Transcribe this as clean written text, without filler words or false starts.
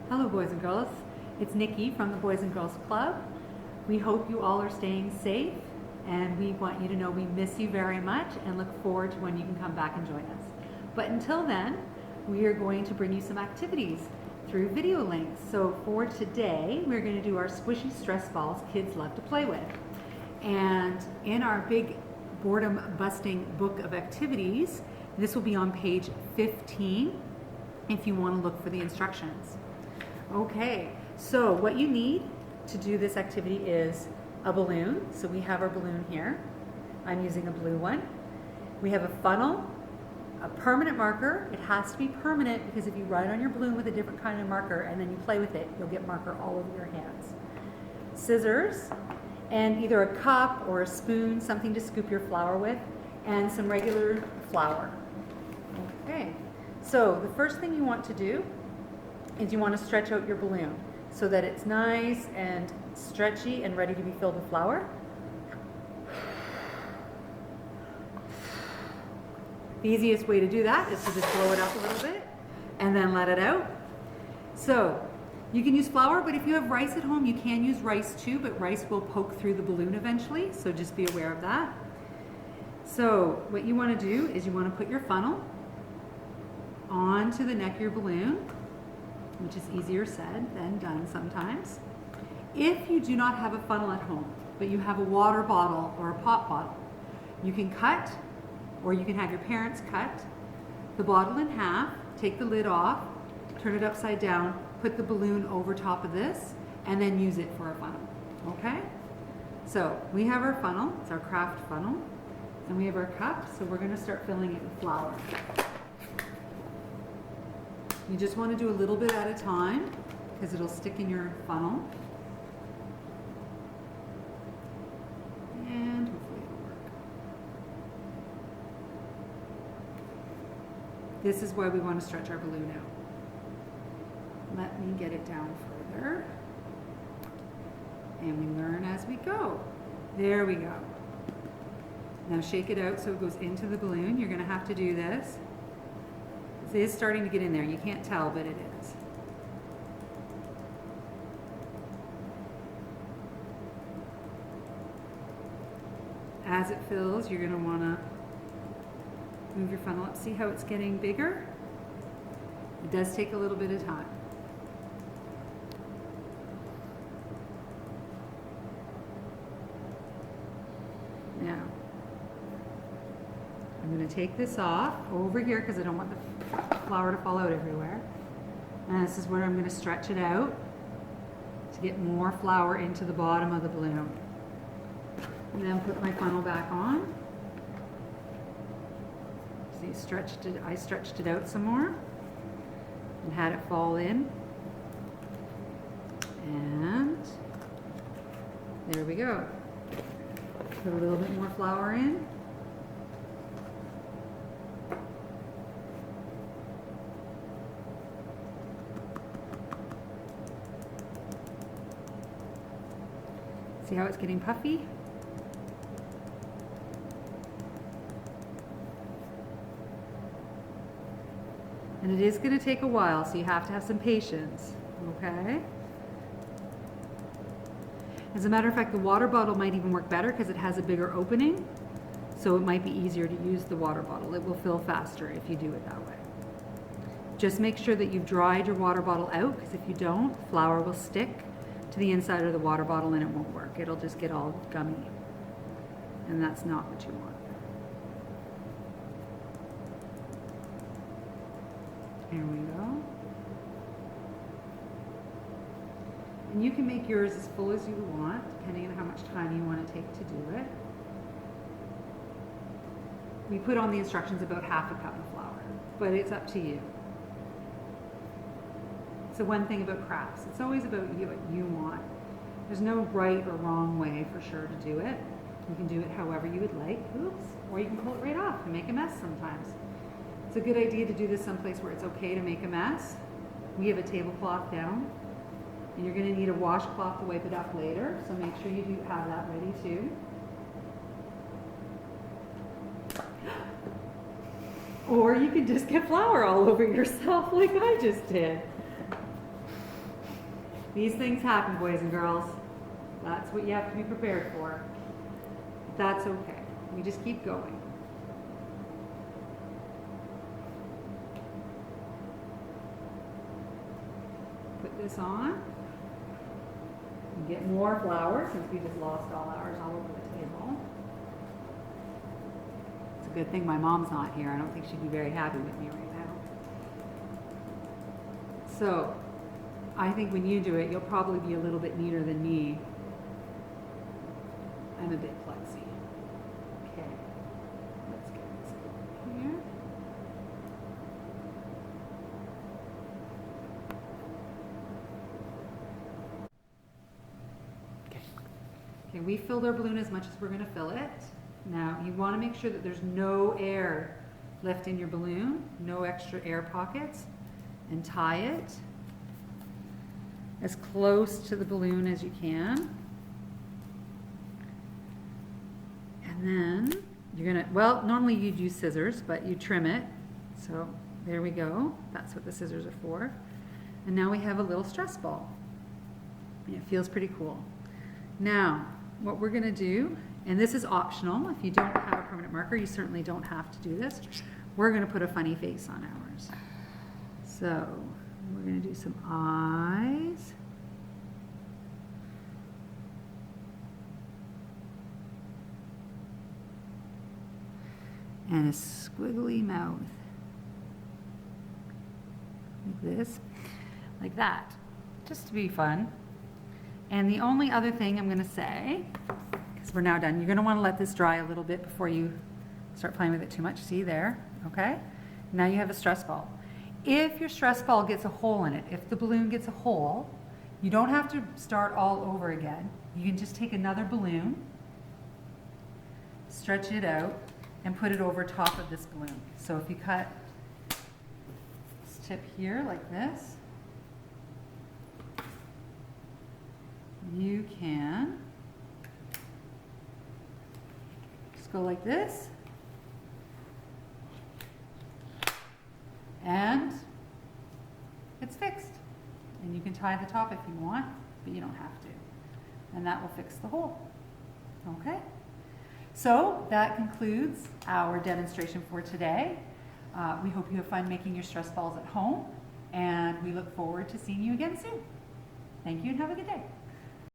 Hello boys and girls, it's Nikki from the Boys and Girls Club. We hope you all are staying safe and we want you to know we miss you very much and look forward to when you can come back and join us. But until then, we are going to bring you some activities through video links. So for today, we're going to do our squishy stress balls kids love to play with. And in our big boredom busting book of activities, this will be on page 15 if you want to look for the instructions. Okay, so what you need to do this activity is a balloon. So we have our balloon here. I'm using a blue one. We have a funnel, a permanent marker. It has to be permanent because if you write on your balloon with a different kind of marker and then you play with it, you'll get marker all over your hands. Scissors, and either a cup or a spoon, something to scoop your flour with, and some regular flour. Okay, so the first thing you want to do is you want to stretch out your balloon so that it's nice and stretchy and ready to be filled with flour. The easiest way to do that is to just blow it up a little bit and then let it out. So you can use flour, but if you have rice at home, you can use rice too, but rice will poke through the balloon eventually, so just be aware of that. So what you want to do is you want to put your funnel onto the neck of your balloon, which is easier said than done sometimes. If you do not have a funnel at home, but you have a water bottle or a pop bottle, you can cut, or you can have your parents cut the bottle in half, take the lid off, turn it upside down, put the balloon over top of this, and then use it for a funnel, okay? So we have our funnel, it's our craft funnel, and we have our cup, so we're gonna start filling it with flour. You just want to do a little bit at a time because it'll stick in your funnel. And hopefully it'll work. This is why we want to stretch our balloon out. Let me get it down further. And we learn as we go. There we go. Now shake it out so it goes into the balloon. You're going to have to do this. It is starting to get in there. You can't tell, but it is. As it fills, you're going to want to move your funnel up. See how it's getting bigger? It does take a little bit of time. Now, I'm going to take this off over here because I don't want the flour to fall out everywhere. And this is where I'm going to stretch it out to get more flour into the bottom of the balloon. And then put my funnel back on. See, I stretched it out some more and had it fall in. And there we go. Put a little bit more flour in. See how it's getting puffy? And it is going to take a while, so you have to have some patience, okay? As a matter of fact, the water bottle might even work better because it has a bigger opening, so it might be easier to use the water bottle. It will fill faster if you do it that way. Just make sure that you've dried your water bottle out, because if you don't, flour will stick to the inside of the water bottle and it won't work. It'll just get all gummy. And that's not what you want. Here we go. And you can make yours as full as you want, depending on how much time you want to take to do it. We put on the instructions about half a cup of flour, but it's up to you. So one thing about crafts, it's always about you, what you want. There's no right or wrong way for sure to do it. You can do it however you would like, oops, or you can pull it right off and make a mess sometimes. It's a good idea to do this someplace where it's okay to make a mess. We have a tablecloth down, and you're going to need a washcloth to wipe it up later, so make sure you do have that ready too. Or you can just get flour all over yourself like I just did. These things happen, boys and girls. That's what you have to be prepared for. That's okay. We just keep going. Put this on. And get more flour since we just lost all ours all over the table. It's a good thing my mom's not here. I don't think she'd be very happy with me right now. So, I think when you do it, you'll probably be a little bit neater than me. I'm a bit klutzy. Okay, let's get this over here. Okay, we filled our balloon as much as we're going to fill it. Now, you want to make sure that there's no air left in your balloon, no extra air pockets, and tie it as close to the balloon as you can. And then you're gonna, well, normally you'd use scissors, but you trim it. So there we go. That's what the scissors are for. And now we have a little stress ball. And it feels pretty cool. Now, what we're gonna do, and this is optional, if you don't have a permanent marker, you certainly don't have to do this. We're gonna put a funny face on ours. So we're gonna do some eyes. And a squiggly mouth. Like this, like that, just to be fun. And the only other thing I'm gonna say, because we're now done, you're gonna wanna let this dry a little bit before you start playing with it too much. See there, okay? Now you have a stress ball. If your stress ball gets a hole in it, if the balloon gets a hole, you don't have to start all over again. You can just take another balloon, stretch it out, and put it over top of this balloon. So if you cut this tip here like this, you can just go like this, and it's fixed. And you can tie the top if you want, but you don't have to. And that will fix the hole. Okay? So that concludes our demonstration for today. We hope you have fun making your stress balls at home, and we look forward to seeing you again soon. Thank you and have a good day.